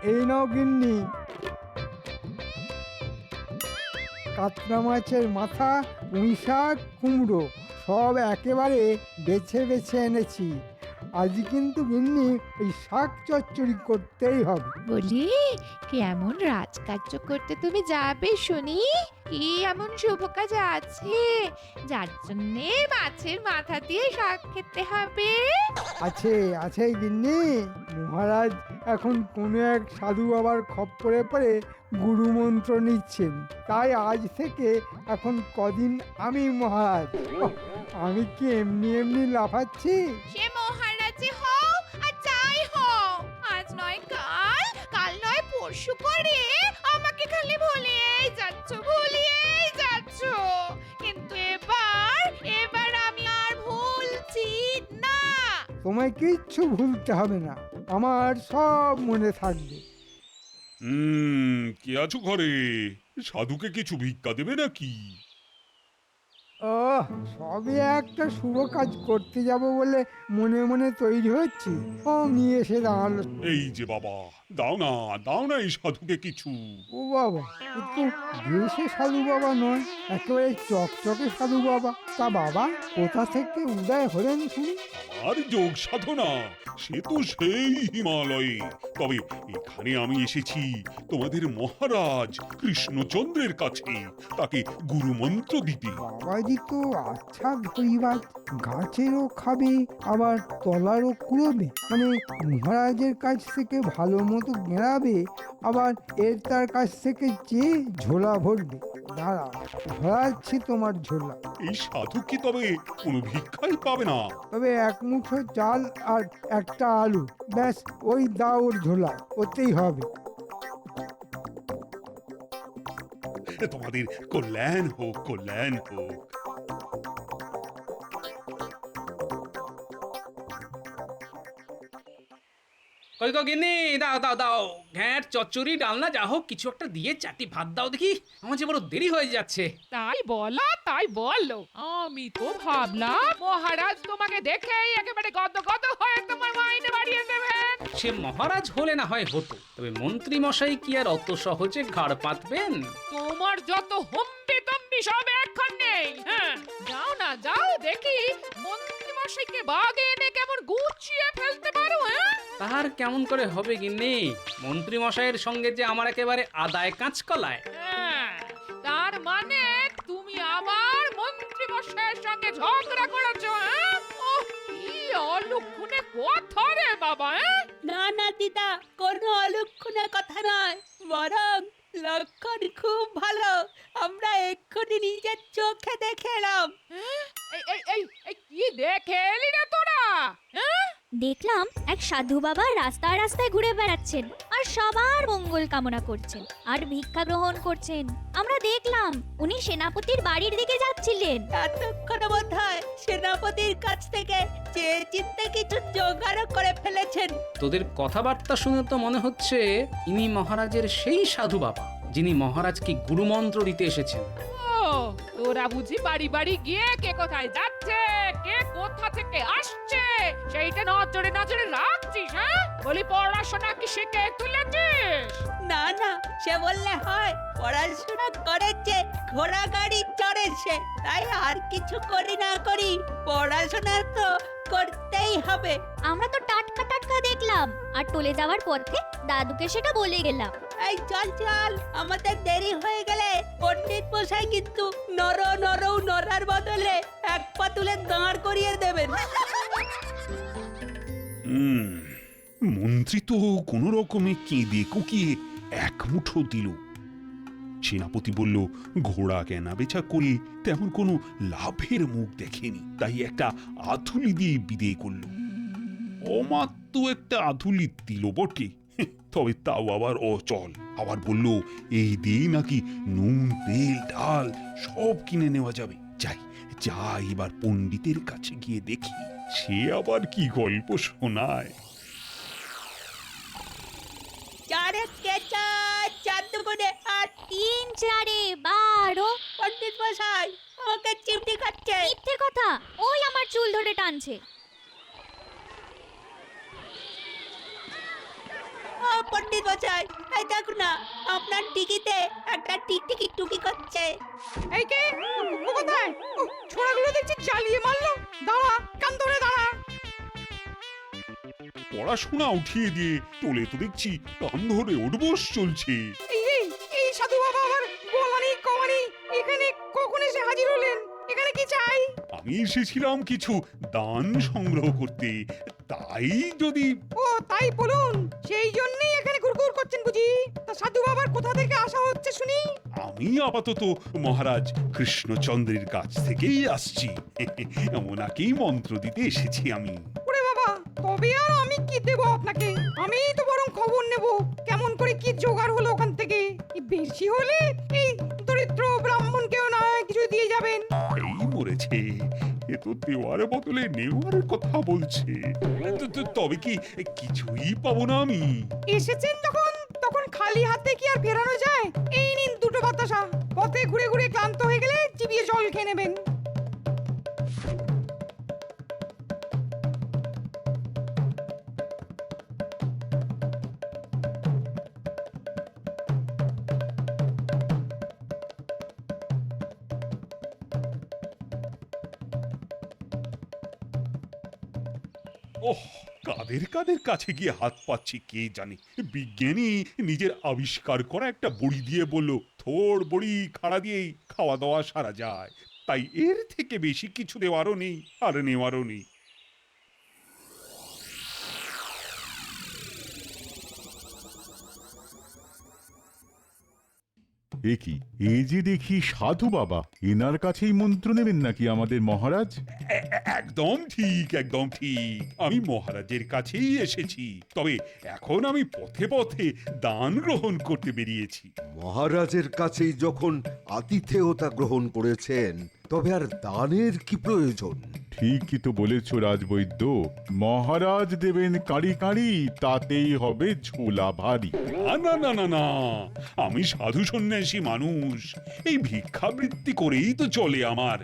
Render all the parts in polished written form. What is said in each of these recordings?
এই নাও গিন্নি, কাতলা মাছের মাথা, পুঁই শাক, কুমড়ো সব একেবারে বেছে বেছে এনেছি। আজ কিন্তু গিন্নি ওই শাক চচ্চড়ি করতেই হবে। বলি কেমন রাজকার্য করতে তুমি যাবে শুনি? কি এমন শুভ কাজ আছে যার জন্যে মাছের মাথা দিয়ে শাক খেতে হবে? আছে আছে গিন্নি, মহারাজ এখন কোনো এক সাধু বাবার খপ্পরে পড়ে গুরু মন্ত্র নিচ্ছেন, তাই আজ থেকে এখন কদিন আমি মহারাজ। ওহ, আমি কি এমনি এমনি লাফাচ্ছি? সে মহারাজে হও আর যাই হও, আজ নয় কাল, কাল নয় পরশু করে আমাকে খালি ভুলিয়েই যাচ্ছ। কিন্তু এবার আমি আর ভুলছি না। তোমায় কিচ্ছু ভুলতে হবে না, আমার সব মনে থাকবে। কে আছো ঘরে? সাধুকে কিছু ভিক্ষা দেবে নাকি? ওহ, সবে একটা শুভ কাজ করতে যাব বলে মনে মনে তৈরি হচ্ছি, ও নিয়ে এসে দাঁড়ালো। এই যে বাবা, দাও না এই সাধুকে কিছু। ও বাবা, একটু দেশে সাধু বাবা নয়, একেবারে চকচকে সাধু বাবা। তা বাবা কোথা থেকে উদয় হলেন শুনি? আর যোগ সাধনা সে তো সেই হিমালয়ে, তবে এখানে আমি এসেছি তোমাদের মহারাজ কৃষ্ণচন্দ্রের কাছে, তাকে গুরু মন্ত্র দিতে। বাবাজি তো আচ্ছা ধরিবাজ, গাছেরও খাবে আবার তলারও কুড়োবে, মানে মহারাজের কাছ থেকে ভালো মতো গেঁড়াবে, আবার তার কাছ থেকে চেয়ে ঝোলা ভরবে। দাঁড়াও, ভরাচ্ছি তোমার ঝোলা। এই সাধু কি তবে কোনো ভিক্ষাই পাবে না? তবে এক মুঠো চাল আর একটা আলু, ব্যাস ওই দাও ওর ঝোলা, ওতেই হবে। তোমাদের কল্যাণ হোক। কই গো গিন্নি, দাও ঘ্যাঁট চচ্চড়ি ডালনা যা হোক কিছু একটা দিয়ে চারটি ভাত দাও দেখি, আমার যে বড় দেরি হয়ে যাচ্ছে। তাই বলো, আমি তো ভাবলাম মহারাজ তোমাকে দেখেই একেবারে গদ গদ হয়ে তোমার মাইনে বাড়িয়ে দেবেন। সে মহারাজ হলে না হয় হতো, তবে মন্ত্রী মশাই কি আর অত সহজে ঘাড় পাতবেন? তোমার যত হম্বি তম্বি সব এখন নেই। হ্যাঁ, যাও দেখি মন্ত্রী মশাইকে বাগে এনে কেমন গুছিয়ে ফেলতে পারো। হ্যাঁ, তাহার কেমন করে হবে গিন্নি, মন্ত্রী মশাইয়ের সঙ্গে যে আমার একেবারে আদায় কাঁচকলায়। হ্যাঁ, তার মানে তুমি আবার মন্ত্রী মশাইয়ের সঙ্গে ঝগড়া করেছো? হ্যাঁ, ওহ, কি অলক্ষণে কথা রে বাবা। হ্যাঁ, না দিদা, কোনো অলক্ষণের কথা নয়, বরং লক্ষণ খুব ভালো। আমরা এক্ষুনি নিজের চোখে দেখে এলাম। এই কি দেখে এলি রে তোরা? হ্যাঁ, দেখলাম এক সাধু বাবা রাস্তায় রাস্তায় ঘুরে বেড়াচ্ছেন আর সবার মঙ্গল কামনা করছেন আর ভিক্ষা গ্রহণ করছেন। আমরা দেখলাম উনি সেনাপতির বাড়ির দিকে যাচ্ছিলেন। এতক্ষণে বোধহয় সেনাপতির কাছ থেকে চেয়ে চিন্তে কিছু জোগাড় করে ফেলেছেন। তোদের কথাবার্তা শুনে তো মনে হচ্ছে ইনি মহারাজের সেই সাধু বাবা যিনি মহারাজকে গুরুমন্ত্র দিতে এসেছেন। ও, তোরা বুঝি বাড়ি বাড়ি গিয়ে কে কোথায় যাচ্ছে, কে কোথা থেকে আসছে সেইটা নজরে নজরে রাখছিস? হ্যাঁ, বলি পড়াশোনা কি শিখে তুলেছিস? না, সে বললে হয়? পড়াশোনা করেছে, ঘোড়া গাড়ি চড়েছে, তাই আর কিছু করি না করি পড়াশোনা তো করতেই হবে। আমরা তো টাটকা টাটকা দেখলাম আর টলে যাওয়ার পথে দাদুকে সেটা বলে গেলাম। এই চল, আমাদের দেরি হয়ে গেলে পণ্ডিত মশাই কিন্তু নড়ার বদলে এক পা তুলে দাঁড় করিয়ে দেবেন। মন্ত্রী তো কোন রকমে কেঁদে কুকিয়ে এক মুঠো দিল। সেনাপতি বলল, ঘোড়া কেনা বেচা করে তেমন কোনো লাভের মুখ দেখেনি, তাই একটা আধুলি দিয়ে বিদেয় করল। অমাত্য একটা আধুলি দিল বটে, তবে তাও আবার অচল। আবার বলল এই দিয়ে নাকি নুন তেল ডাল সব কিনে নেওয়া যাবে। যাই এবার পণ্ডিতের কাছে গিয়ে দেখি সে আবার কি গল্প শোনায়। চারে কেচা, 4 দুগুণে 8, 3 4 12। পণ্ডিত মশাই আমাকে চিমটি খাচ্ছে। মিথ্যে কথা, ওই আমার চুল ধরে টানছে। পণ্ডিত মশাই, এই দেখো না আপনার টিকিতে একটা টিকটিকি টুকি করছে। এই কে কোথায়? ছোড়াগুলো দেখছি চালিয়ে মারলো। দাঁড়া, কান ধরে দাঁড়া। পড়াশোনা উঠিয়ে দিয়ে তোলে তো দেখছি কান ধরে উঠবোস চলছে। এই সাধু বাবা আবার বলানি কওয়ানি এখানে কখন এসে হাজির হলেন? এখানে কি চাই? আমি এসেছিলাম কিছু দান সংগ্রহ করতে, তাই যদি ও তাই বলুন, সেই জন্যই এখানে ঘুরঘুর করছেন বুঝি? তা সাধু বাবার কোথা থেকে আসা হচ্ছে শুনি? আমি আপাতত মহারাজ কৃষ্ণচন্দ্রের কাছ থেকেই আসছি। ওনাকেই মন্ত্র দিতে এসেছি আমি। ওরে বাবা, তবে আর আমি কি দেব আপনাকে? আমি তো বরং খবর নেব কেমন করে কি জোগাড় হলো ওখান থেকে। বেশি হলে এই দরিদ্র ব্রাহ্মণকেও না কিছু দিয়ে যাবেন। এই মরেছে, এ তো দেওয়ার বদলে নেওয়ার কথা বলছে। তবে কি কিছুই পাবো না আমি? এসেছেন যখন তখন খালি হাতে কি আর ফেরানো যায়? এই নিন দুটো বাতাসা, পথে ঘুরে ঘুরে ক্লান্ত হয়ে গেলে চিবিয়ে জল খেয়ে নেবেন। ওহ, কাদের কাদের কাছে গিয়ে হাত পাচ্ছি কে জানে। বিজ্ঞানী নিজের আবিষ্কার করা একটা বড়ি দিয়ে বলল, থোড় বড়ি খাড়া দিয়েই খাওয়া দাওয়া সারা যায়। তাই এর থেকে বেশি কিছু দেওয়ারও নেই আর নেওয়ারও নেই। এ কি, এ যে দেখি সাধু বাবা, এনার কাছেই মন্ত্র নেবেন নাকি আমাদের মহারাজ? একদম ঠিক, একদম ঠিক। আমি মহারাজের কাছেই এসেছি, তবে এখন আমি পথে পথে দান গ্রহণ করতে বেরিয়েছি। মহারাজের কাছেই যখন আতিথেয়তা গ্রহণ করেছেন, তবে আর দানের কি প্রয়োজন? ঠিকই তো বলেছ রাজবৈদ্য, মহারাজ দেবেন কাঁড়ি কাঁড়ি, তাতেই হবে ঝোলা ভারী। না না না না না, আমি সাধু সন্ন্যাসী মানুষ, এই ভিক্ষাবৃত্তি করেই তো চলে আমার,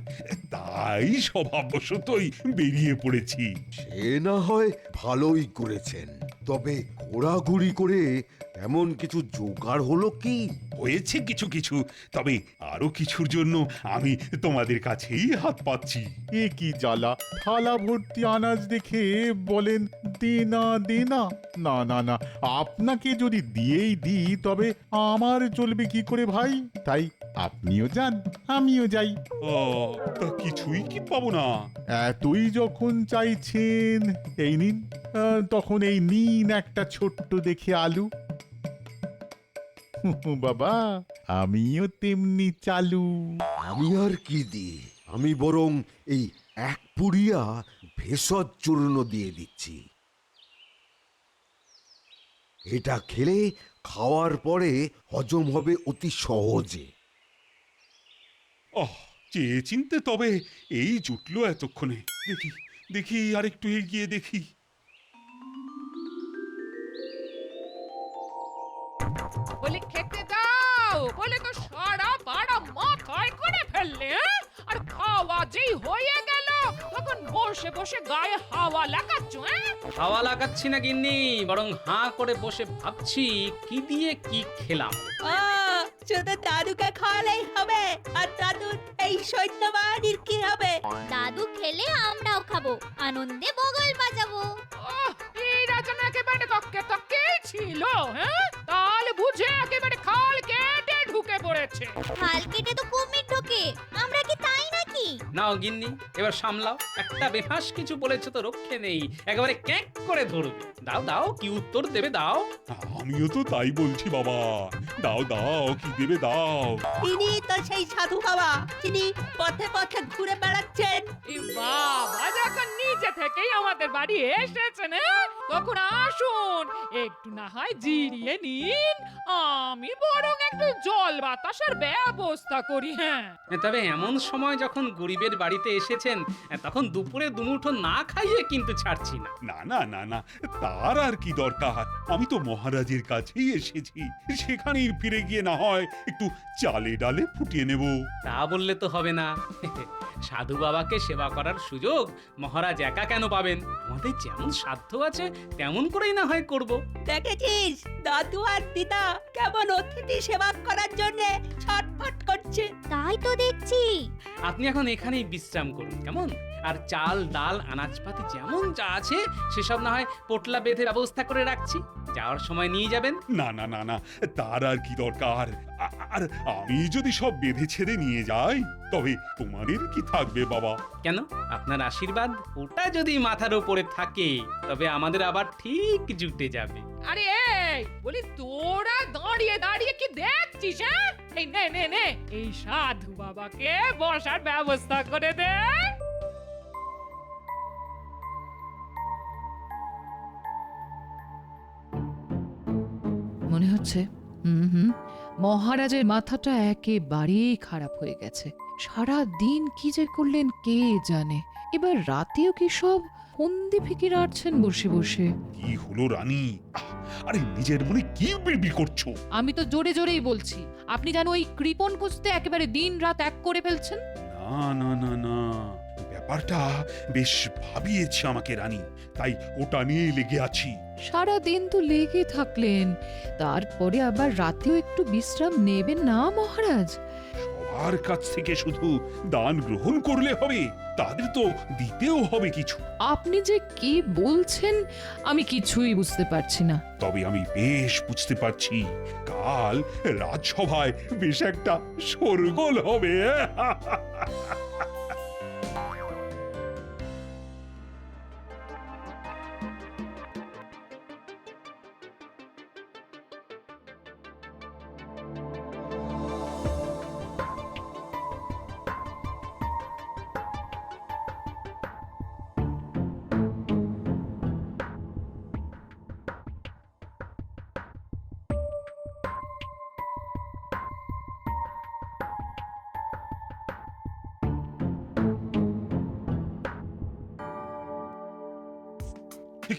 তাই স্বভাববশতই বেরিয়ে পড়েছি। সে না হয় ভালোই করেছেন, তবে ঘোরাঘুরি করে এমন কিছু জোগাড় হলো কি? হয়েছে কিছু কিছু, তবে আরো কিছুর জন্য আমি তোমাদের কাছেই হাত পাচ্ছি। এ কি জ্বালা, থালা ভর্তি আনাজ দেখে বলেন দেনা দেনা। না না না, আপনাকে যদি দিয়েই দিই তবে আমার চলবে কি করে ভাই? তাই আপনিও যান, আমিও যাই। তা কিছুই কি পাবো না? এতই যখন চাইছেন এই নিন, তখন এই নিন একটা ছোট্ট দেখে আলু। বাবা, আমিও তেমনি চালু। আমি আর কি দিই, আমি বরং এই এক পুড়িয়া ভেষজ চূর্ণ দিয়ে দিচ্ছি। এটা খেলে খাওয়ার পরে হজম হবে অতি সহজে। চেয়ে চিনতে তবে এই জুটলো এতক্ষণে। দেখি দেখি আর একটু এগিয়ে দেখি। বলে খেতে দাও বলে তো সারা বাড়া মাথায় করে ফেললে, আর খাওয়া যেই হয়ে গেল তখন বসে বসে গায়ে হাওয়া লাগাচ্ছ। হাওয়া লাগাচ্ছি না গিন্নি, বরং হাঁ করে বসে ভাবছি কি দিয়ে কি খেলাম। ও শুধু দাদুকে খাওয়ালেই হবে, আর দাদুর এই সৈন্যবাহিনীর কি হবে? দাদু খেলে আমরাও খাবো, আনন্দে বগল বাজাবো। এই রাজনা একেবারে তককে তককে ছিল। হ্যাঁ, তাল বুঝে একেবারে খাল কেটে ঢুকে পড়েছে। খাল কেটে তো কুমির ঢোকে, আমরা কি তাই নাকি? নাও গিন্নি, এবার সামলাও। একটা বেফাস কিছু বলেছে তো রক্ষে নেই, একেবারে ক্যাঁক করে ধরবে। দাও দাও, কি উত্তর দেবে দাও। আমিও তো তাই বলছি বাবা, দাও দাও, কি দেবে দাও। তিনি তো সেই সাধু বাবা, যিনি পথে পথে ঘুরে বেড়াচ্ছেন। এই বাবা যখন নিজে থেকেই আমাদের বাড়ি এসেছেন, তখন আসুন একটু না হয় জিরিয়ে নিন, আমি বরং একটু জল বাতাসের ব্যবস্থা করি। হ্যাঁ, তবে এমন সময় যখন গরিবের বাড়িতে এসেছেন, তখন দুপুরে দুমুঠো না খাইয়ে কিন্তু ছাড়ছি না। না না না না, তার আর কি দরকার? আমি তো মহারাজের কাছেই এসেছি, সেখানেই ফিরে গিয়ে না হয় একটু চালে ডালে ফুটিয়ে নেব। তা বললে তো হবে না। সাধু বাবাকে সেবা করার সুযোগ মহারাজ একা কেন পাবেন? আমাদের যেমন সাধ্য আছে তেমন করেই না হয় করব। দেখেছিস দাদু আর দিদা কেমন অতিথি সেবা করার জন্য ছটফট করছে। তাই তো দেখছি। আপনি এখন এখানেই বিশ্রাম করুন কেমন? আর চাল ডাল আনাজপাতি যেমন যা আছে সেসব না হয় পোটলা বেঁধে ব্যবস্থা করে রাখছি, যাওয়ার সময় নিয়ে যাবেন। না না না না, তার আর কি দরকার? আর আমি যদি সব বেঁধে ছেড়ে নিয়ে যাই তবে তোমাদের কি থাকবে বাবা? কেন, আপনার আশীর্বাদ ওটা যদি মাথার উপরে থাকে তবে আমাদের আবার ঠিক জুটে যাবে। আরে এই বলি, তোরা দাঁড়িয়ে দাঁড়িয়ে কি দেখছিস? হ্যাঁ, এই নে নে নে, এই সাধু বাবাকে বসার ব্যবস্থা করে দে। মনে হচ্ছে মহারাজের মাথাটা একেবারেই খারাপ হয়ে গেছে। সারা দিন কি যে করলেন কে জানে, এবার রাতেও কি সব ফন্দি ফিকির আটছেন বসে বসে। কি হলো রানী? আরে নিজের মনে কি বিড়বিড় করছো? আমি তো জোরে জোরেই বলছি, আপনি যেন ওই কৃপণ খুঁজতে একেবারে দিন রাত এক করে ফেলছেন। না না না না, ব্যাপারটা বেশ ভাবিয়েছে আমাকে রানী, তাই ওটা নিয়ে লেগে আছি। সারা দিন তো লেগে থাকলেন, তারপরে আবার রাতেও একটু বিশ্রাম নেবেন না মহারাজ? সবার কাছ থেকে শুধু দান গ্রহণ করলে হবে? তাদের তো দিতেও হবে কিছু। আপনি যে কি বলছেন আমি কিছুই বুঝতে পারছি না। তবে আমি বেশ বুঝতে পারছি, কাল রাজসভায় বেশ একটা শোরগোল হবে।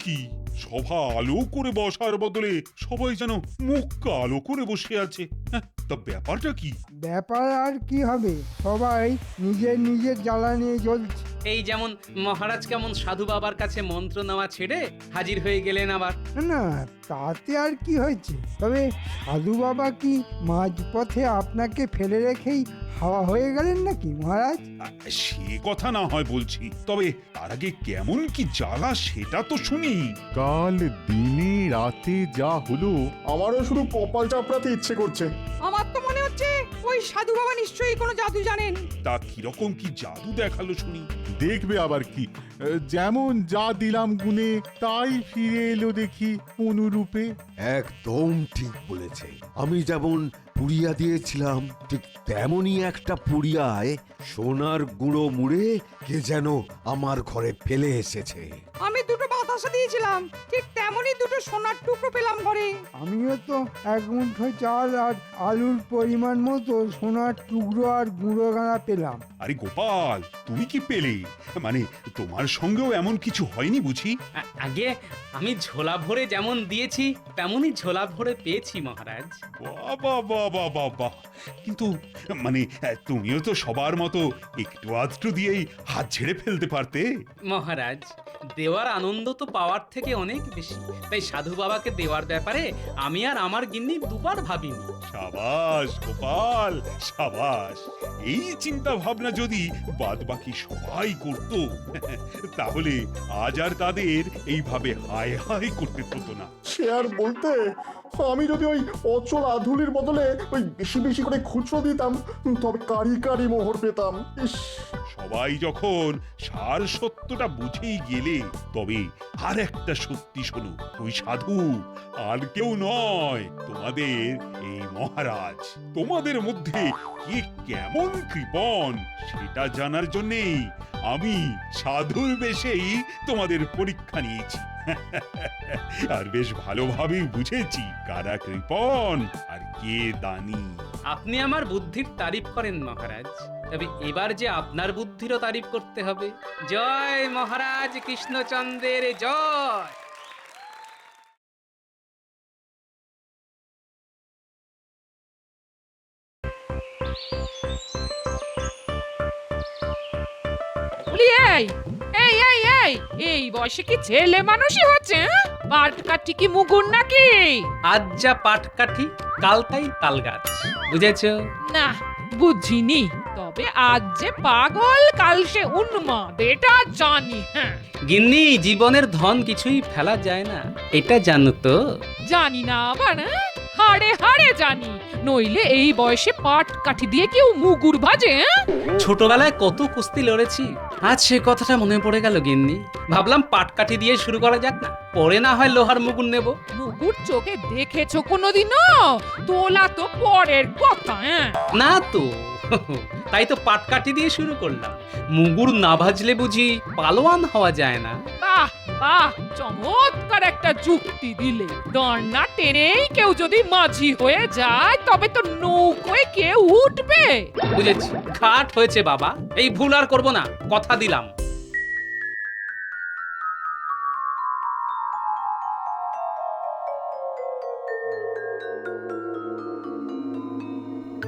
কি সভা আলো করে বসার বদলে সবাই যেন মুখ কালো করে বসে আছে। তা ব্যাপারটা কি? ব্যাপার আর কি হবে, সবাই নিজের নিজের জ্বালা নিয়ে জ্বলছে। এই যেমন মহারাজ কেমন সাধু বাবার কাছে মন্ত্র নেওয়া ছেড়ে হাজির হয়ে গেলেন আবার। না তাতে আর কি হয়েছে, তবে সাধু বাবা কি মাঝপথে আপনাকে ফেলে রেখেই হাওয়া হয়ে গেলেন নাকি মহারাজ? সে কথা না হয় বলছি, তবে তার আগে কেমন কি জ্বালা সেটা তো শুনি। কাল দিনে রাতে যা হলো, আমারও শুধু কপাল চাপড়াতে ইচ্ছে করছে। আমার তো মনে হচ্ছে ওই সাধু বাবা নিশ্চয়ই কোনো জাদু জানেন। তা কিরকম কি জাদু দেখালো শুনি? দেখবে আবার কি, যেমন যা দিলাম গুনে তাই ফিরে এলো দেখি অনুরূপে। একদম ঠিক বলেছে। আমি যেমন পুড়িয়া দিয়েছিলাম ঠিক তেমনই একটা পুড়িয়ায় সোনার গুঁড়ো মুড়ে কে যেন আমার ঘরে ফেলে এসেছে। আমি দুটো বাতাসা দিয়েছিলাম, ঠিক তেমনই দুটো সোনার টুকরো পেলাম ঘরে। আমিও তো এক মুঠো চাল আর আলুর পরিমাণ মতো সোনার টুকরো আর গুঁড়ো গাঁড়া পেলাম। আরে গোপাল, তুমি কি পেলে? মানে তোমার সঙ্গেও এমন কিছু হয়নি বুঝি? আগে আমি ঝোলা ভরে যেমন দিয়েছি তেমনই ঝোলা ভরে পেয়েছি মহারাজ। বাবা বাবা বাবা, কিন্তু মানে তুমিও তো সবার মতো একটু আধটু দিয়েই হাত ছেড়ে ফেলতে পারতে। মহারাজ, দেওয়ার আনন্দ তো পাওয়ার থেকে অনেক বেশি, তাই সাধু বাবাকে দেওয়ার ব্যাপারে আমি আর আমার গিন্নি দুবার ভাবিনি। সাবাস গোপাল, সাবাস। এই চিন্তা ভাবনা যদি বাদ বাকি সবাই করত তাহলে আজ আর তাদের এইভাবে হায় হায় করতে হতো না। সে আর বলতে, আমি যদি ওই অচল আধুলির বদলে ওই বেশি বেশি করে খুচরো দিতাম তবে কারি কারি মোহর পেতাম। ইস, সবাই যখন সার সত্যটা বুঝেই গেলে তবে আর একটা সত্যি শোনো, ওই সাধু আর কেউ নয়, তোমাদের এই মহারাজ। তোমাদের মধ্যে কে কেমন কৃপণ সেটা জানার জন্যেই আমি সাধুর বেশেই তোমাদের পরীক্ষা নিয়েছি। আর বেশ ভালোভাবেই বুঝেছি কারা কৃপণ আর কে দানি। আপনি আমার বুদ্ধির তারিফ করেন মহারাজ, তবে এবার যে আপনার বুদ্ধিরও তারিফ করতে হবে। জয় মহারাজ কৃষ্ণচন্দ্রের জয়। বলি এই এই এই এই এই বয়সে কি ছেলে মানুষই হচ্ছে? হ্যাঁ? পাটকাঠি কি মুগুর নাকি? আজ যা পাটকাঠি কাল তাই তাল গাছ, বুঝেছো? না, বুঝিনি। তবে আজ যে পাগল কাল সে উন্মাদ, এটা জানি। হ্যাঁ, গিন্নি, জীবনের ধন কিছুই ফেলা যায় না, এটা জানো তো? জানি না আবার, হ্যাঁ? হাড়ে হাড়ে জানি, নইলে এই বয়সে পাটকাঠি দিয়ে কেউ মুগুর ভাজে? হ্যাঁ? ছোটবেলায় কত কুস্তি লড়েছি, আজ সে কথাটা মনে পড়ে গেল গিন্নি। ভাবলাম পাটকাঠি দিয়ে শুরু করা যাক না, পরে না হয় লোহার মুগুর নেব। মুগুর চোখে দেখেছো কোনোদিনও? তোলা তো পরের কথা। হ্যাঁ, না তো, তাই তো পাটকাঠি দিয়ে শুরু করলাম। মুগুর না ভাজলে বুঝি পালোয়ান হওয়া যায় না? বাহ বাহ, চমৎকার একটা যুক্তি দিলে। দাঁড় না টেনেই কেউ যদি মাঝি হয়ে যায় তবে তো নৌকোয় কেউ উঠবে। বুঝেছি, খাট হয়েছে বাবা, এই ভুল আর করবো না, কথা দিলাম।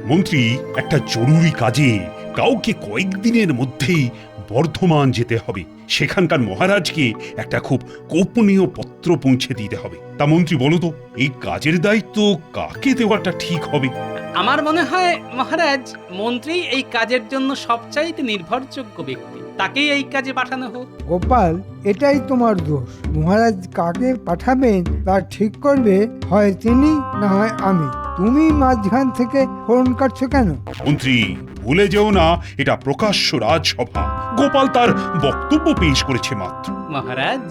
মন্ত্রী, একটা জরুরি কাজে কাউকে কয়েকদিনের মধ্যেই বর্ধমান যেতে হবে। সেখানকার মহারাজকে একটা খুব গোপনীয় পত্র পৌঁছে দিতে হবে। তা মন্ত্রী বলো তো, এই কাজের দায়িত্ব কাকে দেওয়াটা ঠিক হবে? আমার মনে হয় মহারাজ, মন্ত্রী এই কাজের জন্য সবচাইতে নির্ভরযোগ্য ব্যক্তি, তাকেই এই কাজে পাঠানো হোক। গোপাল, এটাই তোমার দোষ। মহারাজ কাকে পাঠাবেন তা ঠিক করবে হয় তিনি, না হয় আমি। তুমি মাঝখান থেকে ফোন কাটছো কেন? মন্ত্রী, ভুলে যেও না, এটা প্রকাশ্য রাজসভা। গোপাল তার বক্তব্য পেশ করেছে মাত্র। মহারাজ,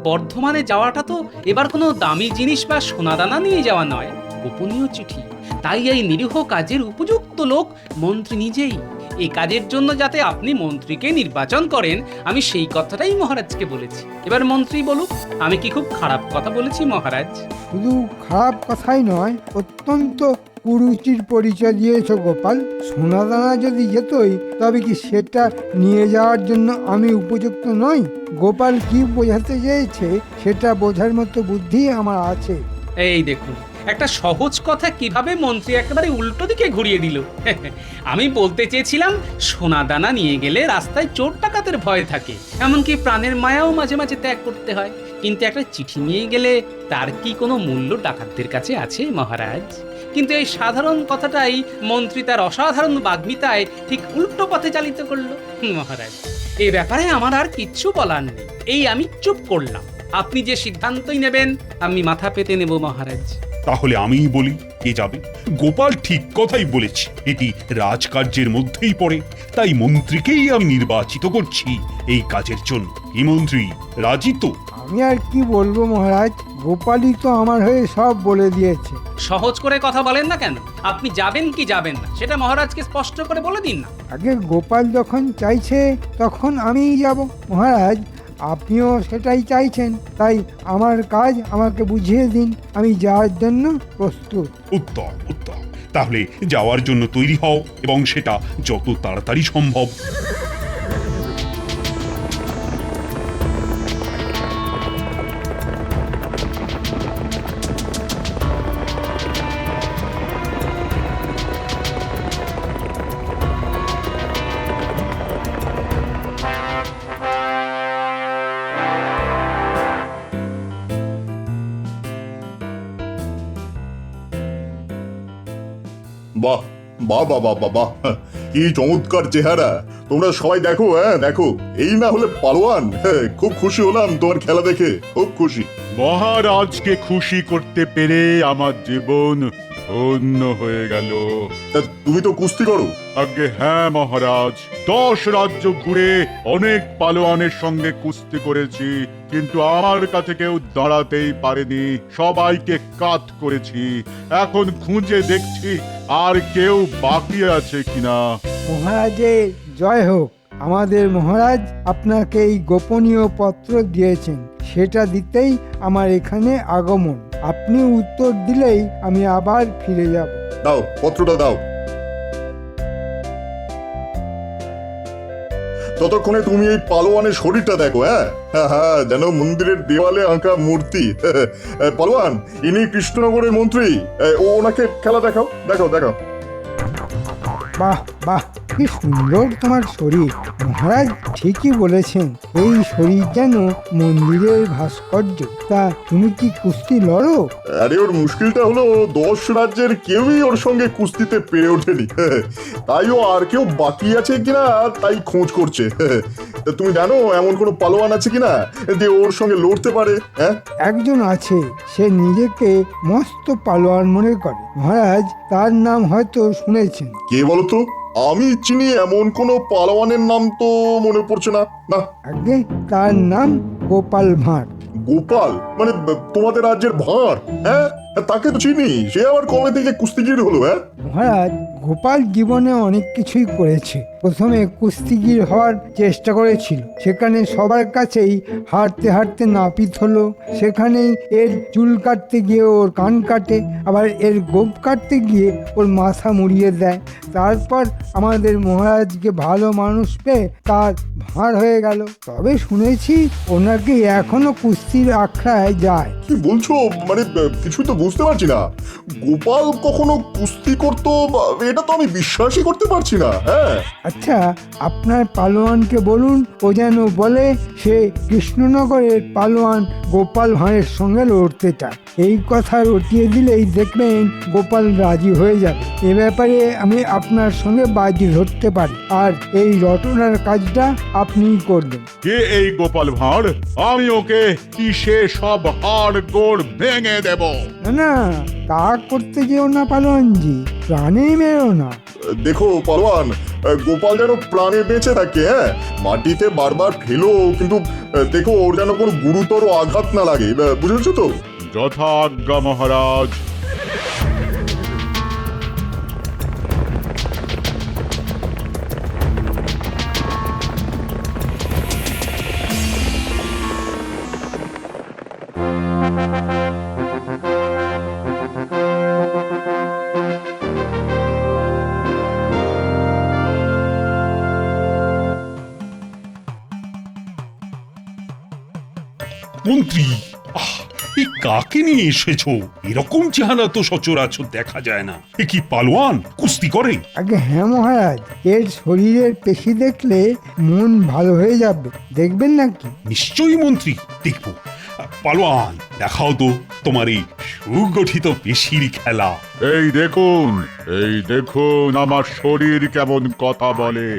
বর্ধমানে যাওয়াটা তো এবার কোনো দামি জিনিস বা সোনাদানা নিয়ে যাওয়া নয়, গোপনীয় চিঠি। তাই এই নিরীহ কাজের উপযুক্ত লোক মন্ত্রী নিজেই। এই কাজের জন্য যাতে আপনি মন্ত্রীকে নির্বাচন করেন, আমি সেই কথাটাই মহারাজকে বলেছি। এবার মন্ত্রী বলুক, আমি কি খুব খারাপ কথা বলেছি মহারাজ? শুধু খারাপ কথাই নয়, অত্যন্ত কুরুচির পরিচয় দিয়েছো গোপাল। সোনাদানা যদি যেতই, তবে কি সেটা নিয়ে যাওয়ার জন্য আমি উপযুক্ত নই? গোপাল কি বোঝাতে চেয়েছে সেটা বোঝার মতো বুদ্ধি আমার আছে। এই দেখুন, একটা সহজ কথা কিভাবে মন্ত্রী একেবারে উল্টো দিকে ঘুরিয়ে দিল। আমি বলতে চেয়েছিলাম, সোনা দানা নিয়ে গেলে রাস্তায় চোর ডাকাতের ভয় থাকে, এমনকি প্রাণের মায়াও মাঝে মাঝে ত্যাগ করতে হয়। কিন্তু একটা চিঠি নিয়ে গেলে তার কি কোনো মূল্য ডাকাতদের কাছে আছে মহারাজ? কিন্তু এই সাধারণ কথাটাই মন্ত্রী তার অসাধারণ বাগ্মিতায় ঠিক উল্টো পথে চালিত করলো। মহারাজ, এই ব্যাপারে আমার আর কিচ্ছু বলার নেই, এই আমি চুপ করলাম। আপনি যে সিদ্ধান্তই নেবেন আমি মাথা পেতে নেব মহারাজ। তাহলে আমিই বলি, কে যাবে? গোপাল ঠিক কথাই বলেছে, এটি রাজকার্যের মধ্যেই পড়ে। তাই মন্ত্রীকেই আমি নির্বাচিত করছি এই কাজের জন্য। কি মন্ত্রী, রাজি তো? আমি আর কি বলবো মহারাজ, গোপালই তো আমার হয়ে সব বলে দিয়েছে। সহজ করে কথা বলেন না কেন? আপনি যাবেন কি যাবেন না সেটা মহারাজকে স্পষ্ট করে বলে দিন না। আগে গোপাল যখন চাইছে তখন আমিই যাব মহারাজ। আপনিও সেটাই চাইছেন, তাই আমার কাজ আমাকে বুঝিয়ে দিন, আমি যাওয়ার জন্য প্রস্তুত। উত্তম উত্তম, তাহলে যাওয়ার জন্য তৈরি হও, এবং সেটা যত তাড়াতাড়ি সম্ভব। বাহ বাহ বাহ বাহ বাহ বাহ, কি চমৎকার চেহারা! তোমরা সবাই দেখো, হ্যাঁ দেখো, এই না হলে পালোয়ান। খুব খুশি হলাম তোমার খেলা দেখে, খুব খুশি। মহারাজকে খুশি করতে পেরে আমার জীবন ধন্য হয়ে গেল। তা তুমি তো কুস্তি করো? আগে হ্যাঁ মহারাজ, 10 রাজ্য ঘুরে অনেক পালোয়ানের সঙ্গে কুস্তি করেছি, কিন্তু আমার কাছে কেউ দাঁড়াতেই পারেনি, সবাইকে কাত করেছি। এখন খুঁজে দেখছি আর কেউ বাকি আছে কিনা। মহারাজের জয় হোক। আমাদের মহারাজ আপনাকে এই গোপনীয় পত্র দিয়েছেন, সেটা দিতেই আমার এখানে আগমন। আপনি উত্তর দিলেই আমি আবার ফিরে যাব। দাও পত্রটা দাও। ততক্ষণে তুমি এই পালোয়ানের শরীরটা দেখো। হ্যাঁ হ্যাঁ হ্যাঁ, যেন মন্দিরের দেওয়ালে আঁকা মূর্তি। পালোয়ান, ইনি কৃষ্ণনগরের মন্ত্রী। ওনাকে খেলা দেখাও, দেখাও দেখাও। বাহ বাহ, কি সুন্দর তোমার শরীর। মহারাজ ঠিকই বলেছেন, এই শরীর যেন মন্দিরের ভাস্কর্য। তা তুমি কি কুস্তি লড়ো? আরে ওর মুশকিলটা হলো 10 রাজ্যের কেউই ওর সঙ্গে কুস্তিতে পেরে ওঠেনি। তাই ও আর কেউ বাকি আছে কিনা তাই খোঁজ করছে। তা তুমি জানো এমন কোনো পালোয়ান আছে কিনা যে ওর সঙ্গে লড়তে পারে? হ্যাঁ, একজন আছে, সে নিজেকে মস্ত পালোয়ান মনে করে। মহারাজ, তার নাম হয়তো শুনেছেন। কে বলো তো? আমি চিনি এমন কোনো পালোয়ানের নাম তো মনে পড়ছে না। না, আগে তার নাম গোপাল ভাঁড়। গোপাল মানে তোমাদের রাজ্যের ভাঁড়? হ্যাঁ, তাকে তো চিনি। সে আবার কবে থেকে কুস্তিগির হলো? হ্যাঁ মহারাজ, গোপাল জীবনে অনেক কিছুই করেছে। প্রথমে কুস্তিগির হওয়ার চেষ্টা করেছিল, সেখানে সবার কাছেই হারতে হারতে নাপিত হলো। সেখানেই এর চুল কাটতে গিয়ে ওর কান কাটে, আবার এর গোপ কাটতে গিয়ে ওর মাথা মুড়িয়ে দেয়। তারপর আমাদের মহারাজকে ভালো মানুষ পেয়ে তার ভাঁড় হয়ে গেল। তবে শুনেছি ওনাকে এখনো কুস্তির আখড়ায় যায়। কি বলছো? মানে কিছু তো বুঝতে পারছি না। গোপাল কখনো কুস্তি করতো এটা তো আমি বিশ্বাসই করতে পারছি না। হ্যাঁ, আচ্ছা, আপনার পালোয়ানকে বলুন ও যেন বলে সে কৃষ্ণনগরের পালোয়ান গোপাল ভাঁড়ের সঙ্গে লড়তে চায়। এই কথা রটিয়ে দিলেই দেখবেন গোপাল রাজি হয়ে যাবে। এ ব্যাপারে আমি আপনার সঙ্গে বাজি ধরতে পারি, আর এই রটনার কাজটা আপনিই করবেন। কে এই গোপাল ভাঁড়? আমি ওকে কিসে সব হাড় গোড় ভেঙে দেব। না না, তা করতে যেও না পালোয়ানজি, প্রাণেই মেরো না। দেখো পালোয়ান, গোপাল যেন প্রাণে বেঁচে থাকে। হ্যাঁ, মাটিতে বারবার ফেলো, কিন্তু দেখো ওর যেন কোনো গুরুতর আঘাত না লাগে। বুঝেছো তো? যথাজ্ঞা মহারাজ। মন্ত্রী, এই কাকে নিয়ে এসেছো? এরকম চেহারা তো সচরাচর দেখা যায় না। এ কি পালোয়ান? কুস্তি করে? আগে হ্যাঁ মহারাজ, এর শরীরের পেশি দেখলে মন ভালো হয়ে যাবে, দেখবেন নাকি? নিশ্চয়ই মন্ত্রী, দেখবো। পালোয়ান, দেখাও তো তোমার এই সুগঠিত পেশির খেলা। এই দেখুন আমার শরীর কেমন কথা বলে।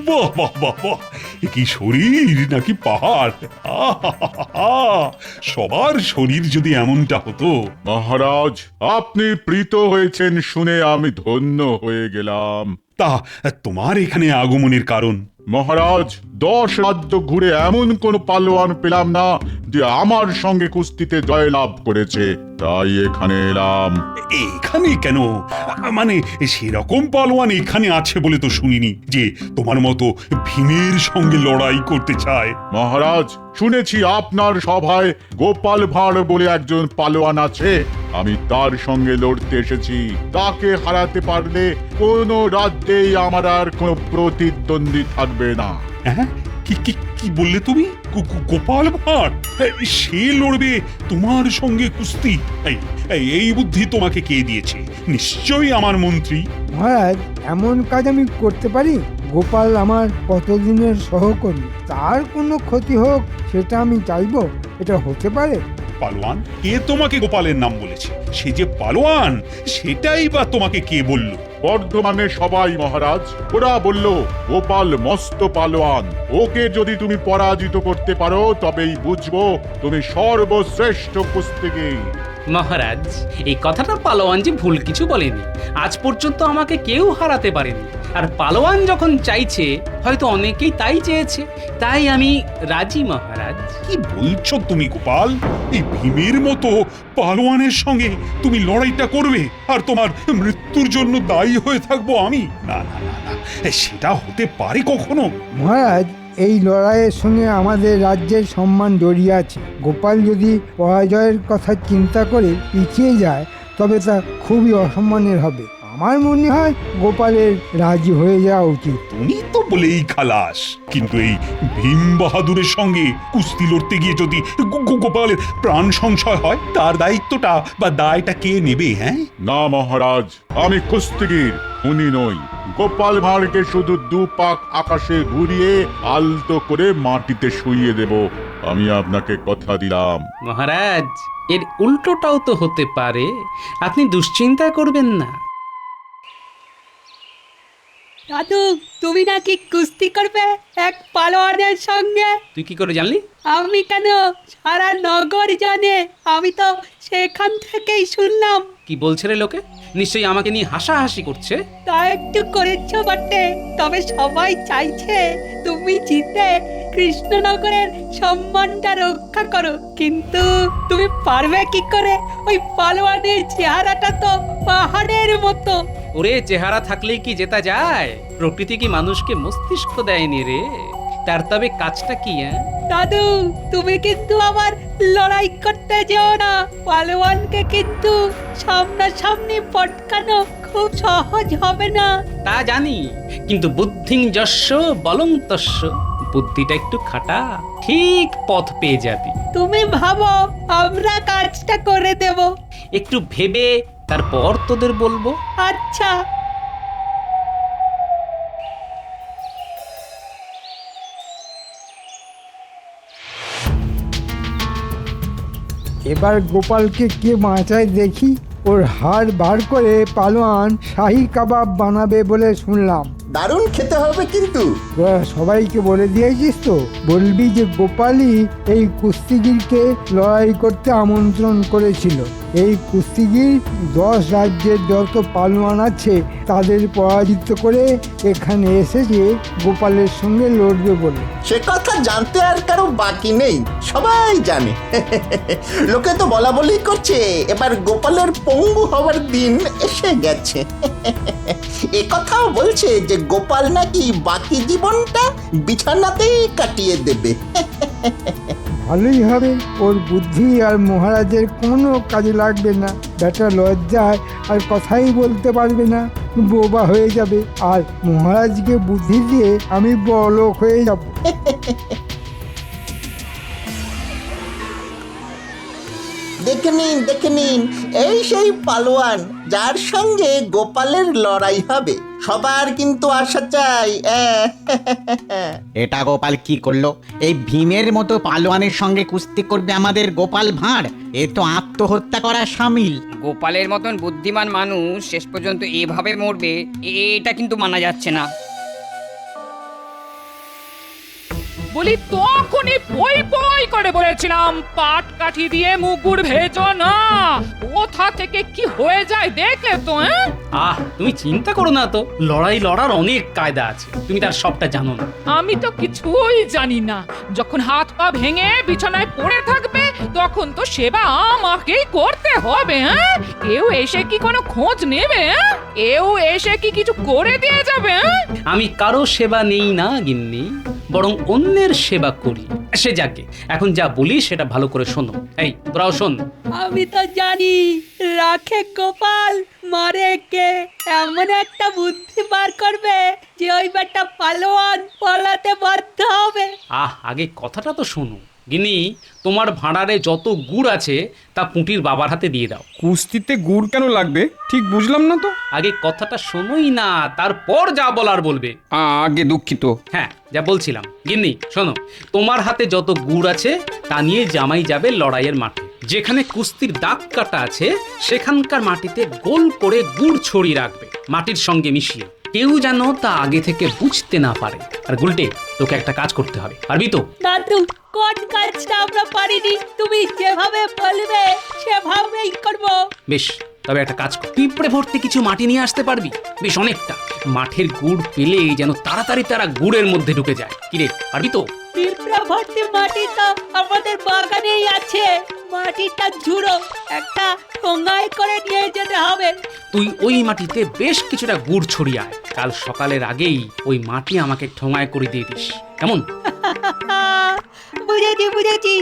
বাহ বাহ বাহ বাহ, এ কি শরীর নাকি পাহাড়! সবার শরীর যদি এমনটা হতো। মহারাজ, আপনি প্রীত হয়েছেন শুনে আমি ধন্য হয়ে গেলাম। তা তোমার এখানে আগমনের কারণ? মহারাজ, 10 রাজ্য ঘুরে এমন কোন পালোয়ান পেলাম না যে আমার সঙ্গে কুস্তিতে জয়লাভ করেছে, তাই এখানে এলাম। এখানে কেন? মানে সেরকম পালোয়ান এখানে আছে বলে তো শুনিনি যে তোমার মতো ভীমের সঙ্গে লড়াই করতে চায়। মহারাজ, শুনেছি আপনার সভায় গোপাল ভাঁড় বলে একজন পালোয়ান আছে। আমি তার সঙ্গে লড়তে এসেছি। তাকে হারাতে পারলে কোনো রাজ্যেই আমার আর কোনো প্রতিদ্বন্দ্বী থাকবে না। হ্যাঁ, কি কি কি বললে তুমি? গোপাল ভাঁড় সে লড়বে তোমার সঙ্গে কুস্তি? এই বুদ্ধি তোমাকে কে দিয়েছে? নিশ্চয়ই আমার মন্ত্রী। মহারাজ, এমন কাজ আমি করতে পারি? গোপাল আমার কতদিনের সহকর্মী, তার কোনো ক্ষতি হোক সেটা আমি চাইবো? এটা হতে পারে? পালোয়ান, কে তোমাকে গোপালের নাম বলেছে? সে যে পালোয়ান সেটাই বা তোমাকে কে বলল? বর্ধমানে সবাই মহারাজ, ওরা বলল গোপাল মস্ত পালোয়ান। ওকে যদি তুমি পরাজিত করতে পারো তবেই বুঝবো তুমি সর্বশ্রেষ্ঠ কুস্তিগীর। মহারাজ, এই কথাটা পালোয়ানজি ভুল কিছু বলেনি। আজ পর্যন্ত আমাকে কেউ হারাতে পারেনি। আর পালোয়ান যখন চাইছে, হয়তো অনেকেই তাই চেয়েছে, তাই আমি রাজি মহারাজ। কি বলছো তুমি গোপাল? এই ভীমের মতো পালোয়ানের সঙ্গে তুমি লড়াইটা করবে আর তোমার মৃত্যুর জন্য দায়ী হয়ে থাকবো আমি? না না না না, সেটা হতে পারে কখনো? মহারাজ, এই লড়াইয়ের সঙ্গে আমাদের রাজ্যের সম্মান জড়িয়ে আছে। গোপাল যদি পরাজয়ের কথা চিন্তা করে পিছিয়ে যায় তবে তা খুবই অসম্মানের হবে। আমার মনে হয় গোপালের রাজি হয়ে যাওয়া উচিত। তুমি তো বলেই খালাস, কিন্তু এই ভীম বাহাদুরের সঙ্গে কুস্তি লড়তে গিয়ে যদি গোপালের প্রাণ সংশয় হয়, তার দায়িত্বটা বা দায়টা কে নেবে? হ্যাঁ, না মহারাজ, আমি কুস্তিগীর, উনি নই। গোপাল ভাঁড়কে শুধু দু পাক আকাশে ঘুরিয়ে আলতো করে মাটিতে শুইয়ে দেব, আমি আপনাকে কথা দিলাম। মহারাজ, এর উল্টোটাও তো হতে পারে, আপনি দুশ্চিন্তা করবেন না। দাদু, তুমি নাকি কুস্তি করবে এক পালোয়ানের সঙ্গে? তুই কি করে জানলি? আমি কেন, সারা নগর জানে, আমি তো সেখান থেকেই শুনলাম। কি বলছে রে লোকে? নিশ্চয়ই আমাকে নিয়ে হাসাহাসি করছে। তা একটু করেছো বটে, তবে সবাই চাইছে তুমি জিতে কৃষ্ণনগরের সম্মানটা রক্ষা করো। কিন্তু তুমি পারবে কি করে? ওই পালোয়ানের চেহারাটা তো পাহাড়ের মতো। ওরে, চেহারা থাকলেই কি জেতা যায়? প্রকৃতি কি মানুষকে মস্তিষ্ক দেয়নি রে? তার তবে কাজটা কি? দাদু, তুমি কিন্তু আবার লড়াই করতে যেও না। পালোয়ানকে কিন্তু সামনাসামনি পটকানো খুব সহজ হবে না। তা জানি, কিন্তু বুদ্ধিং যস্য বলং তস্য, বুদ্ধিটা একটু খাটা, ঠিক পথ পেয়ে যাবি। তুমি ভাবো আমরা কাজটা করে দেব। একটু ভেবে তারপর তোদের বলবো। আচ্ছা। এবার গোপালকে কে বাঁচায় দেখি। ওর হাড় বার করে পালোয়ান শাহী কাবাব বানাবে বলে শুনলাম। দারুণ খেতে হবে কিন্তু। তোরা সবাইকে বলে দিয়েছিস তো? বলবি যে গোপালই এই কুস্তিগিরকে লড়াই করতে আমন্ত্রণ করেছিল। এই কুস্তিগির 10 রাজ্যের যত পালোয়ান আছে তাদের পরাজিত করে এখানে এসেছে গোপালের সঙ্গে লড়বে বলে। সে কথা জানতে আর কারো বাকি নেই, সবাই জানে। লোকে তো বলা বলি করছে এবার গোপালের পঙ্গু হওয়ার দিন এসে গেছে। এ কথাও বলছে যে গোপাল নাকি বাকি জীবনটা বিছানাতেই কাটিয়ে দেবে। ভালোই হবে, ওর বুদ্ধি আর মহারাজের কোনো কাজে লাগবে না। বেটা লজ্জায় আর কথাই বলতে পারবে না, বোবা হয়ে যাবে। আর মহারাজকে বুদ্ধি দিয়ে আমি বড়লোক হয়ে যাব। দেখে নিন, এই সেই পালোয়ান যার সঙ্গে গোপালের লড়াই হবে। সবার কিন্তু আশা চাই। এটা গোপাল কি করলো? এই ভীমের মতো পালোয়ানের সঙ্গে কুস্তি করবে আমাদের গোপাল ভাঁড়? এ তো আত্মহত্যা করা সামিল। গোপালের মতন বুদ্ধিমান মানুষ শেষ পর্যন্ত এভাবে মরবে, এটা কিন্তু মানা যাচ্ছে না। বলি তখনই পই পই করে বলেছিলাম পাট কাঠি দিয়ে মুগুর ভেজো না। কোথা থেকে কি হয়ে যায় দেখলে তো? তুমি চিন্তা করো না তো, লড়াই লড়ার অনেক কায়দা আছে, তুমি তার সবটা জানো না। আমি তো কিছুই জানি না। যখন হাত পা ভেঙে বিছানায় পড়ে থাকবে তখন তো সেবা আমাকেই করতে হবে। কেউ এসে কি কোনো খোঁজ নেবে? কেউ এসে কি কিছু করে দিয়ে যাবে? আমি কারো সেবা নেই না গিন্নি, বরং অন্যের সেবা করি। সে যাকে, এখন যা বলি সেটা ভালো করে শোনো। এই তোরাও শোন। আমি তো জানি রাখে গোপাল, মারে কে। এমন একটা বুদ্ধি বার করবে যে ওই বেটা পালোয়ান পালাতে বাধ্য হবে। আগে কথাটা তো শোনো। গিন্নি, তোমার ভাঁড়ারে যত গুড় আছে তা পুঁটির বাবার হাতে দিয়ে দাও। কুস্তিতে গুড় কেন লাগবে ঠিক বুঝলাম না তো। আগে কথাটা শোনোই না, তারপর যা বলার বলবে। আগে দুঃখিত। হ্যাঁ, যা বলছিলাম। গিন্নি শোনো, তোমার হাতে যত গুড় আছে তা নিয়ে জামাই যাবে লড়াইয়ের মাঠে। যেখানে কুস্তির দাগ কাটা আছে সেখানকার মাটিতে গোল করে গুড় ছড়িয়ে রাখবে, মাটির সঙ্গে মিশিয়ে। কেউ যেন তা আগে থেকে বুঝতে না পারে। আর গুলটে, তোকে একটা কাজ করতে হবে, পারবি তো? দাদু, কোন কাজটা আমরা পারিনি, তুমি যেভাবে বলবে সেভাবেই করব। বেশ, তবে একটা কাজ কর, পিঁপড়ে ভর্তি কিছু মাটি নিয়ে আসতে পারবি? বেশ অনেকটা। মাঠের গুড় পেলে যেন তাড়াতাড়ি তারা গুড়ের মধ্যে ঢুকে যায়। কিরে, পারবি তো? পিঁপড়া ভর্তি মাটি তো আমাদের বাগানেই আছে। মাটিটা ঝুড়ো, একটা ঠোঙায় করে নিয়ে যেতে হবে। তুই ওই মাটিতে বেশ কিছুটা গুড় ছড়িয়ে আয়। কাল সকালের আগেই ওই মাটি আমাকে ঠোঙায় করে দিয়ে দিস, কেমন? বুঝেছি।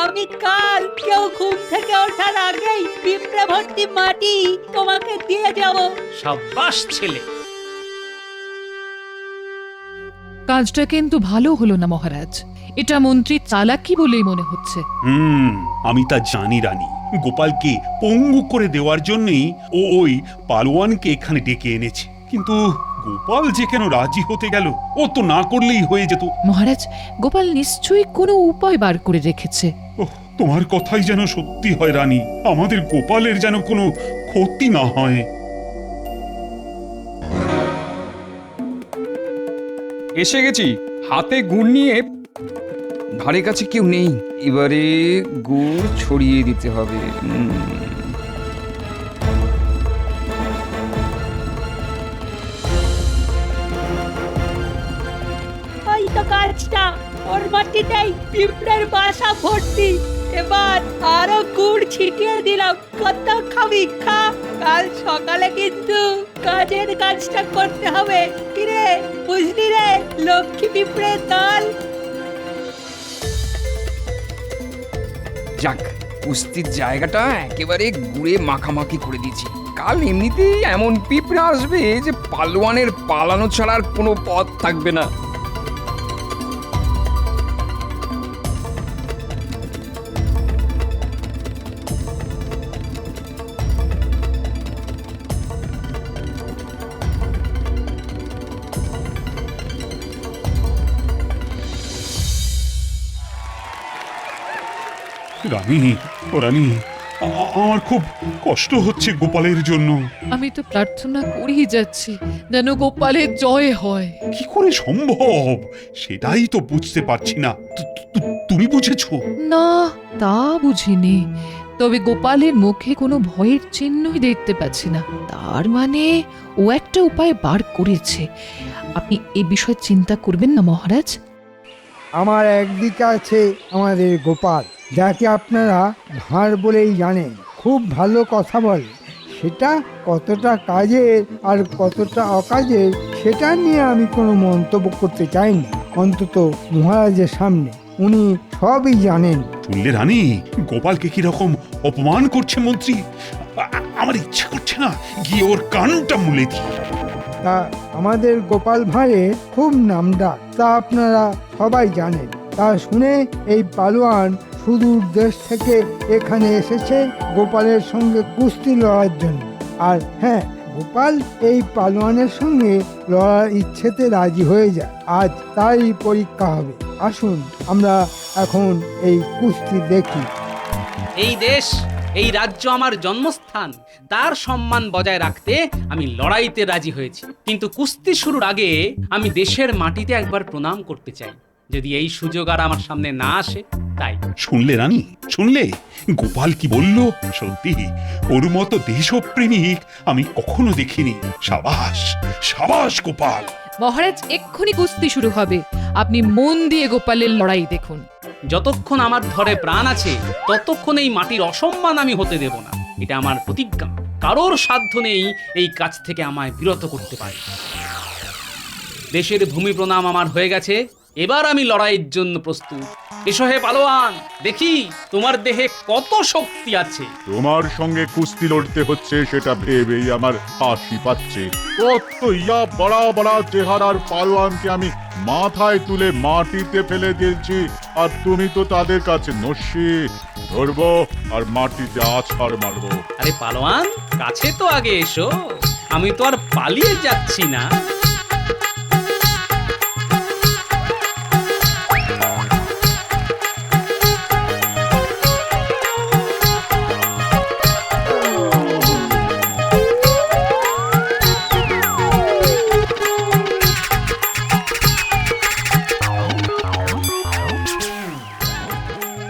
আমি কাল কেউ ঘুম থেকে ওঠার আগেই পিঁপড়া ভর্তি মাটি তোমাকে দিয়ে যাব। সাব্বাস ছেলে। কাজটা কিন্তু ভালো হলো না মহারাজ, এটা মন্ত্রী চালাকি বলেই মনে হচ্ছে। আমি তা জানি রানী। গোপালকে পঙ্গু করে দেওয়ার জন্যই ও ওই পালোয়ানকে এখানে ডেকে এনেছে। কিন্তু গোপাল যে কেন রাজি হতে গেল? ও তো না করলেই হয়ে যেত। মহারাজ, গোপাল নিশ্চয়ই কোনো উপায় বার করে রেখেছে। ওহ, তোমার কথাই যেন সত্যি হয় রানী। আমাদের গোপালের যেন কোনো ক্ষতি না হয়। এসে গেছি, হাতে গুড় নিয়ে। ধারে কাছে কেউ নেই, এবারে গুড় ছড়িয়ে দিতে হবে। ওই তো গাছটা, ওর মাটিতেই পিঁপড়ের বাসা ভর্তি। এবার আরো গুড় ছিটিয়ে দিলাম, কত খাবি খা। কাল সকালে কিন্তু কাজের কাজটা করতে হবে। কিরে, বুঝলি রে লক্ষ্মী পিঁপড়ের দল? যাক, কুস্তির জায়গাটা একেবারে গুড়ে মাখামাখি করে দিয়েছি। কাল এমনিতেই এমন পিঁপড়ে আসবে যে পালোয়ানের পালানো ছাড়ার কোনো পথ থাকবে না। রানী, ও রানী, আমার খুব কষ্ট হচ্ছে গোপালের জন্য। আমি তো প্রার্থনা করেই যাচ্ছি যেন গোপালের জয় হয়। কি করে সম্ভব সেটাই তো বুঝতে পারছি না। তুমি বুঝেছো? না, তা বুঝিনি, তবে গোপালের মুখে কোনো ভয়ের চিহ্নই দেখতে পাচ্ছি না। তার মানে ও একটা উপায় বার করেছে। আপনি এ বিষয়ে চিন্তা করবেন না মহারাজ। আমার একদিকে আছে আমাদের গোপাল, যাকে আপনারা ভাঁড় বলেই জানেন। খুব ভালো কথা বলে। সেটা কতটা কাজের আর কতটা অকাজের সেটা নিয়ে আমি কোনো মন্তব্য করতে চাই না, অন্তত মহারাজের সামনে। উনি সবই জানেন। শুনলে রানী, গোপালকে কি রকম অপমান করছে মন্ত্রী? আমার ইচ্ছা করছে না গিয়ে ওর কানটা মুলে দিই। তা আমাদের গোপাল ভাঁড়ের খুব নামডাক, তা আপনারা সবাই জানেন। তা শুনে এই পালোয়ান সুদূর দেশ থেকে এখানে এসেছে গোপালের সঙ্গে কুস্তি লড়ার জন্য। আর হ্যাঁ, গোপাল এই পালোয়ানের সঙ্গে লড়ার ইচ্ছেতে রাজি হয়ে যায়। আজ তারই পরীক্ষা হবে। আসুন আমরা এখন এই কুস্তি দেখি। এই দেশ, এই রাজ্য আমার জন্মস্থান, তার সম্মান বজায় রাখতে আমি লড়াইতে রাজি হয়েছি। কিন্তু কুস্তি শুরুর আগে আমি দেশের মাটিতে একবার প্রণাম করতে চাই, যদি এই সুযোগ আর আমার সামনে না আসে। তাই শুনলে রানী, শুনলে গোপাল কি বলল? সত্যি ওর মতো দেশপ্রেমিক আমি কখনো দেখিনি। সাবাস, সাবাস গোপাল। মহারাজ, এক্ষুনি কুস্তি শুরু হবে, আপনি মন দিয়ে গোপালের লড়াই দেখুন। যতক্ষণ আমার ধরে প্রাণ আছে ততক্ষণ এই মাটির অসম্মান আমি হতে দেব না, এটা আমার প্রতিজ্ঞা। কারোর সাধ্য নেই এই কাজ থেকে আমায় বিরত করতে পারে। দেশের ভূমি প্রণাম আমার হয়ে গেছে, এবার আমি লড়াইয়ের জন্য প্রস্তুত। এসো হে পালোয়ান, দেখি তোমার দেহে কত শক্তি আছে। তোমার সঙ্গে কুস্তি লড়তে হচ্ছে সেটা ভেবেই আমার হাসি পাচ্ছে। কত ইয়া বড়া বড়া চেহারার পালোয়ানকে আমি মাথায় তুলে মাটিতে ফেলে দিয়েছি, আর তুমি তো তাদের কাছে নস্যি। ধরবো আর মাটিতে আছাড় মারবো। আরে পালোয়ান, কাছে তো আগে এসো, আমি তো আর পালিয়ে যাচ্ছি না।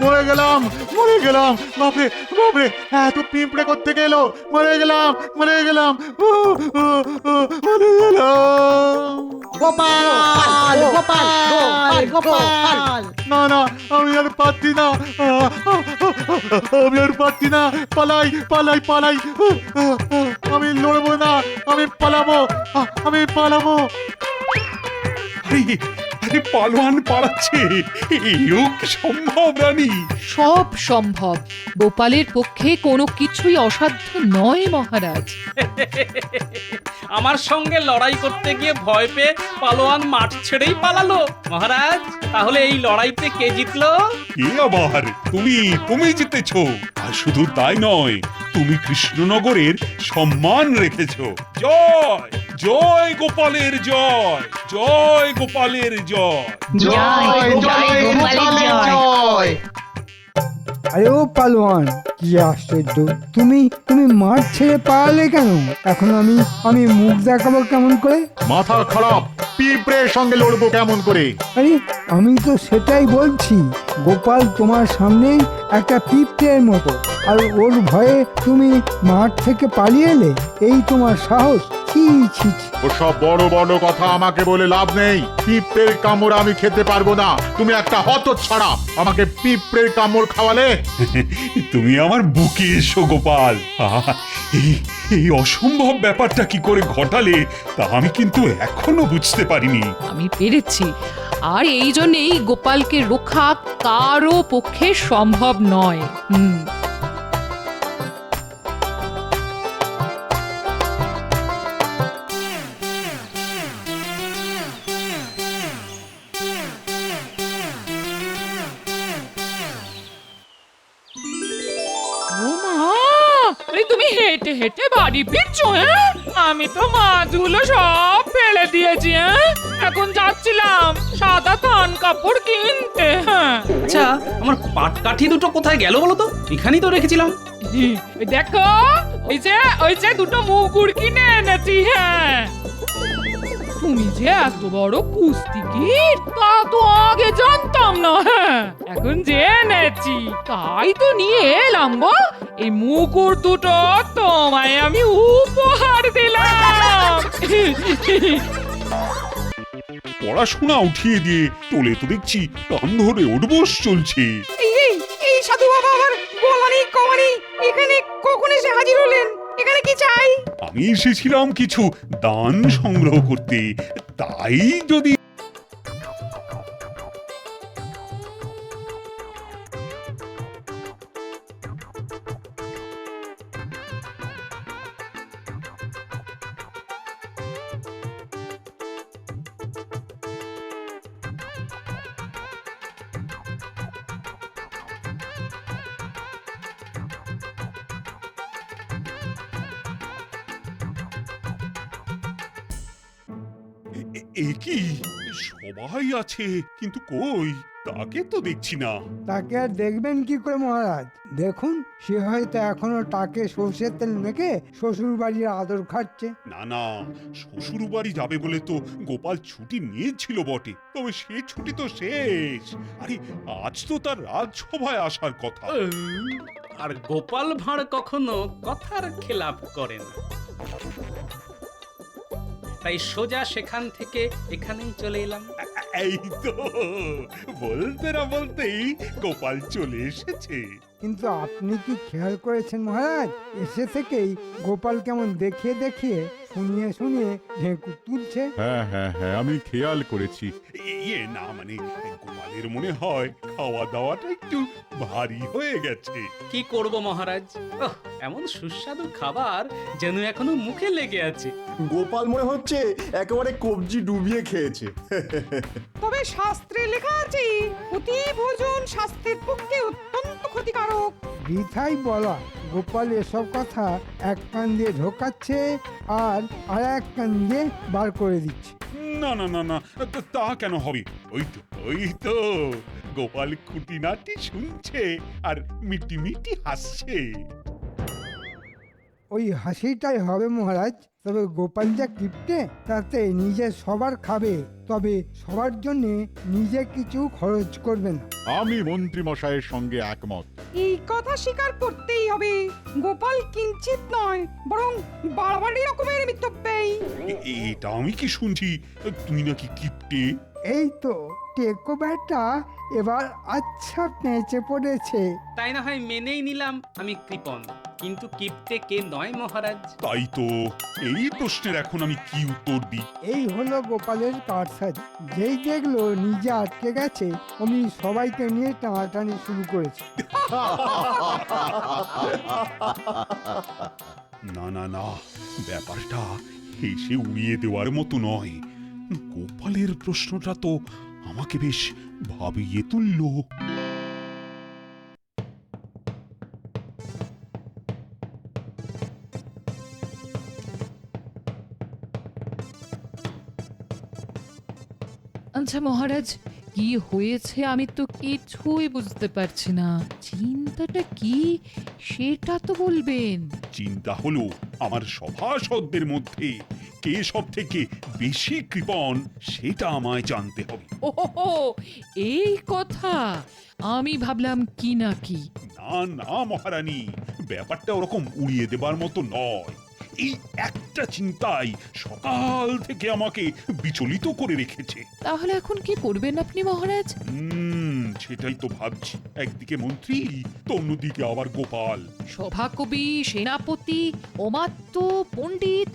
মরে গেলাম, মরে গেলাম, বাপরে বাপরে, এত পিঁপড়ে করতে গেল। মরে গেলাম, মরে গেলাম, মরে গেলাম। গোপাল, গোপাল, গোপাল। না না, আমি আর পারছি না, আমি আর পারছি না। পালাই, পালাই, পালাই। আমি লড়বো না, আমি পালাবো, আমি পালাবো। আরে আরে পালোয়ান পালাচ্ছে, এও কি সম্ভব রানী? সব সম্ভব। গোপালের পক্ষে কোনো কিছুই অসাধ্য নয় মহারাজ। আমার সঙ্গে লড়াই করতে গিয়ে ভয় পেয়ে পালোয়ান মাঠ ছেড়েই পালালো। মহারাজ, তাহলে এই লড়াইতে কে জিতলো? কে আবার? তুমি জিতেছো। আর শুধু তাই নয়, তুমি কৃষ্ণনগরের সম্মান রেখেছো। জয় জয় গোপালের জয়, জয় গোপালের জয়। আরে ও পালোয়ান, কি আশ্চর্য! তুমি মাঠ ছেড়ে পালালে কেন? এখন আমি মুখ দেখাবো কেমন করে? মাথা খারাপ, পিঁপড়ের সঙ্গে লড়বো কেমন করে? আরে আমি তো সেটাই বলছি। গোপাল তোমার সামনেই একটা পিঁপড়ের মতো, আর ওর ভয়ে তুমি মাঠ থেকে পালিয়ে এলে, এই তোমার সাহস! ছি ছি ছি। ওসব বড় বড় কথা আমাকে বলে লাভ নেই। পিঁপড়ের কামড় আমি খেতে পারবো না। তুমি একটা হতচ্ছাড়া, আমাকে পিঁপড়ের কামড় খাওয়ালে? তুমি আমার বুকে এসো গোপাল। এই অসম্ভব ব্যাপারটা কি করে ঘটালে তা আমি কিন্তু এখনো বুঝতে পারিনি। আমি পেরেছি, আর এই জন্যেই গোপালকে রক্ষা কারো পক্ষে সম্ভব নয়। তুমি হেঁটে হেঁটে বাড়ি ফিরছো? হ্যাঁ, আমি তো মাছগুলো সব ফেলে দিয়েছি। হ্যাঁ, এখন যাচ্ছিলাম সাদা থান কাপড় কিনতে। হ্যাঁ, আচ্ছা, আমার পাটকাঠি দুটো কোথায় গেল বলো তো? এখানেই তো রেখেছিলাম। দেখো, ওই যে দুটো মুগুর কিনে এনেছি। হ্যাঁ, তুমি যে এত বড় কুস্তিগীর তা তো আগে জানতাম না। হ্যাঁ, এখন জেনেছি, তাই তো নিয়ে এলাম গো। এই মুকুর দুটো তোমায় আমি উপহার দিলাম। পড়াশোনা উঠিয়ে দিয়ে তোলে তো দেখছি কান ধরে উঠবোস চলছে। এই সাধু বাবা আমার বলানি কমানি এখানে কখন এসে হাজির হলেন? এখানে কি চাই? আমি এসেছিলাম কিছু দান সংগ্রহ করতে, তাই যদি কি সবাই আছে, কিন্তু কই তাকে তো দেখছি না। তাকে আর দেখবেন কি করে মহারাজ? দেখুন, সে হয়তো এখনো তাকে সর্ষের তেল মেখে শ্বশুর বাড়ির আদর খাচ্ছে। না, শ্বশুর বাড়ি যাবে বলে তো গোপাল ছুটি নিয়েছিল বটে, তবে সে ছুটি তো শেষ। আরে আজ তো তার রাজসভায় আসার কথা। আর গোপাল ভাঁড় কখনো কথার খেলাপ করে না, তাই সোজা সেখান থেকে এখানেই চলে এলাম। এই তো বলতে না বলতেই গোপাল চলে এসেছে। কিন্তু আপনি কি খেয়াল করেছেন মহারাজ, এসে থেকেই গোপাল কেমন দেখিয়ে দেখিয়ে শুনিয়ে ঢেঁকুর তুলছে? হ্যাঁ হ্যাঁ হ্যাঁ, আমি খেয়াল করেছি। না মানে গোপালের মনে হয় খাওয়া দাওয়াটা একটু ভারী হয়ে গেছে। কি করব মহারাজ, এমন সুস্বাদু খাবার যেন এখনো মুখে লেগে আছে। গোপাল মনে হচ্ছে একেবারে কবজি ডুবিয়ে খেয়েছে। তবে শাস্ত্রে লেখা আছে, অতি ভোজন স্বাস্থ্যের পক্ষে অত্যন্ত ক্ষতিকারক। বৃথাই বলা, গোপাল এসব কথা এক কান দিয়ে ঢোকাচ্ছে আর এক কান দিয়ে বার করে দিচ্ছে। না, তা কেন হবে? ওই তো গোপাল খুঁটিনাটি শুনছে আর মিটি মিটি হাসছে। ওই হাসিটাই হবে মহারাজ। তবে গোপাল যা কিপটে, তাতে নিজে সবার খাবে, তবে সবার জন্য নিজে কিছু খরচ করবে না। আমি মন্ত্রী মশাইয়ের সঙ্গে একমত। এই কথা স্বীকার করতেই হবে, গোপাল কিঞ্চিত নয় বরং বাড়াবাড়ি রকমের মিথ্যাব্যয়ী। এটা আমি কি শুনছি, তুই নাকি কিপটে? এই তো টেকো ব্যাটা এবার আচ্ছা পেঁচে পড়েছে। তাই না হয় মেনেই নিলাম আমি কৃপণ, কিন্তু কিপ্টে কে নয় মহারাজ? তাই তো, এই প্রশ্নের এখন আমি কি উত্তর দিই? এই হলো গোপালের কারসাজি। যেই দেখলো নিজে আটকে গেছে অমনি সবাইকে নিয়ে টানাটানি শুরু করেছে। না না না, ব্যাপারটা হেসে উড়িয়ে দেওয়ার মতো নয়। গোপালের প্রশ্নটা তো আমাকে বেশ ভাবিয়ে তুললো। আচ্ছা মহারাজ, কি হয়েছে আমি তো কিছুই বুঝতে পারছি না। চিন্তাটা কি সেটা তো বলবেন। চিন্তা হলো আমার সভাসদদের মধ্যে কে সব থেকে বেশি কৃপণ সেটা আমায় জানতে হবে। ওহো, এই কথা! আমি ভাবলাম কি না কি। না না মহারানী, ব্যাপারটা ওরকম উড়িয়ে দেবার মতো নয়। এই একটা চিন্তাই সকাল থেকে আমাকে বিচলিত করে রেখেছে। তাহলে এখন কি করবেন আপনি মহারাজ? সেটাই তো ভাবছি। একদিকে মন্ত্রী তো অন্যদিকে আবার গোপাল। সভাকবি, সেনাপতি, অমাত্য, পণ্ডিত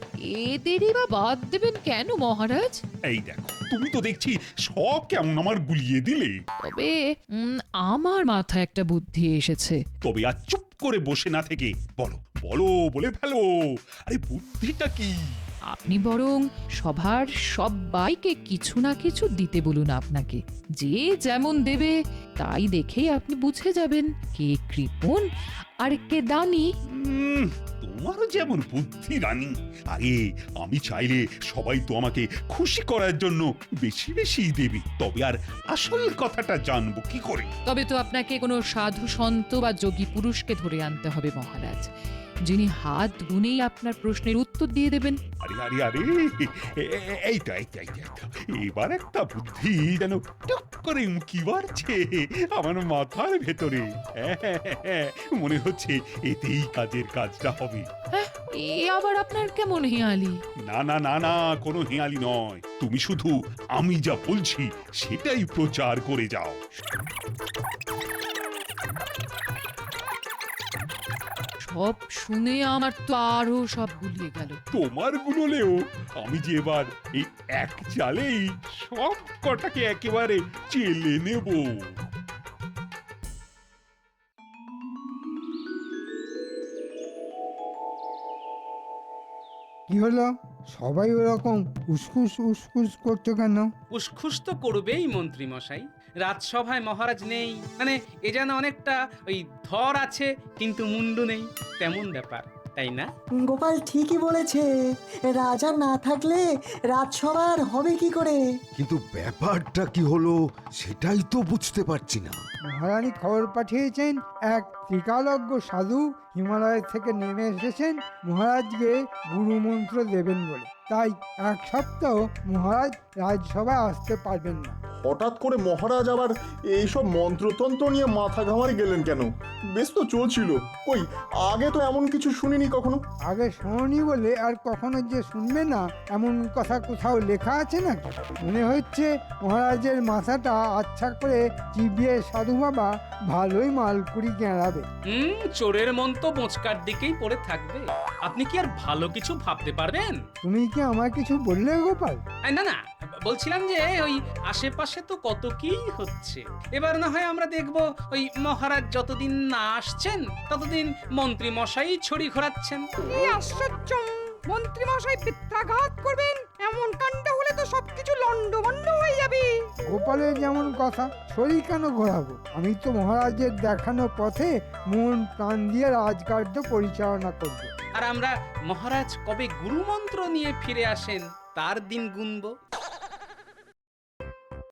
এদেরই বা বাদ দেবেন কেন মহারাজ? এই দেখো, তুমি তো দেখছি সব কেমন আমার গুলিয়ে দিলে। তবে আমার মাথায় একটা বুদ্ধি এসেছে। তবে আর চুপ করে বসে না থেকে বলো বলো, বলে ফেলো। আরে বুদ্ধিটা কি? আপনি বরং সভার সবাইকে কিছু না কিছু দিতে বলুন আপনাকে। যে যেমন দেবে তাই দেখেই আপনি বুঝে যাবেন কে কৃপণ আর কে দানি। তোমারও যেমন বুদ্ধি রানী। আরে আমি চাইলে সবাই তো আমাকে খুশি করার জন্য বেশি বেশি দেবে। তবে আর আসল কথাটা জানবো কি করে? তবে তো আপনাকে কোনো সাধু সন্ত বা যোগী পুরুষকে ধরে আনতে হবে মহারাজ, যিনি হাত গুনেই আপনার প্রশ্নের উত্তর দিয়ে দেবেন। আরে আরে আরে, এইটা এইটা এইটা, এবার একটা বুদ্ধি যেন টুক করে উঁকি মারছে আমার মাথার ভেতরে। মনে হচ্ছে এতেই কাজের কাজটা হবে। এ আবার আপনার কেমন হেয়ালি? না না না না, কোনো হেয়ালি নয়। তুমি শুধু আমি যা বলছি সেটাই প্রচার করে যাও। সব শুনে আমার তো আরো সব গুলিয়ে গেল। তোমার গুলোলেও আমি যে এবার এই এক চালেই সব কটাকে একেবারে চেলে নেব। কি হলো, সবাই ওরকম উসকুস উসকুস করছো কেন? উসখুস তো করবেই মন্ত্রী মশাই। রাজসভায় মহারাজ নেই, মানে এ যেন অনেকটা ওই ধর আছে কিন্তু মুন্ডু নেই, তেমন ব্যাপার, তাই না? গোপাল ঠিকই বলেছে, রাজা না থাকলে রাজসভার হবে কি করে? কিন্তু ব্যাপারটা কি হলো সেটাই তো বুঝতে পারছি না। মহারানী খবর পাঠিয়েছেন এক ত্রিকালজ্ঞ সাধু হিমালয় থেকে নেমে এসেছেন মহারাজকে গুরুমন্ত্র দেবেন বলে। তাই এক সপ্তাহ মহারাজ রাজসভায় আসতে পারবেন না। হঠাৎ করে মহারাজ আবার এইসব মন্ত্রতন্ত্র নিয়ে মাথা ঘামারে গেলেন কেন? বেশ তো চলছিল। কই, আগে তো এমন কিছু শুনিনি কখনো। আগে শোনি বলে আর কখনো যে শুনবে না এমন কথা কোথাও লেখা আছে নাকি? মনে হচ্ছে মহারাজের মাথাটা আচ্ছা করে চিবিয়ে সাধু বাবা ভালোই মালকুড়ি গেঁড়াবে। চোরের মন তো বোঁচকার দিকেই পড়ে থাকবে। আপনি কি আর ভালো কিছু ভাবতে পারবেন? তুমি কি আমার কিছু বললে গোপাল? না না, বলছিলাম যে ওই আশেপাশে তো কত কি হচ্ছে। এবার না হয় আমরা দেখব ওই মহারাজ যতদিন না আসছেন ততদিন মন্ত্রী মশাই ছড়ি ঘোরাচ্ছেন। এই আশ্চর্য! মন্ত্রী মশাই পিত্রাঘাত করবেন, এমন কাণ্ড হলে তো সবকিছু লন্ডভন্ড হয়ে যাবে। গোপালের যেমন কথা, শরীর কেন ঘোরাবো? আমি তো মহারাজের দেখানো পথে মন প্রাণ দিয়ে রাজকার্য পরিচালনা করব। আর আমরা মহারাজ কবে গুরুমন্ত্র নিয়ে ফিরে আসেন তার দিন গুনবো।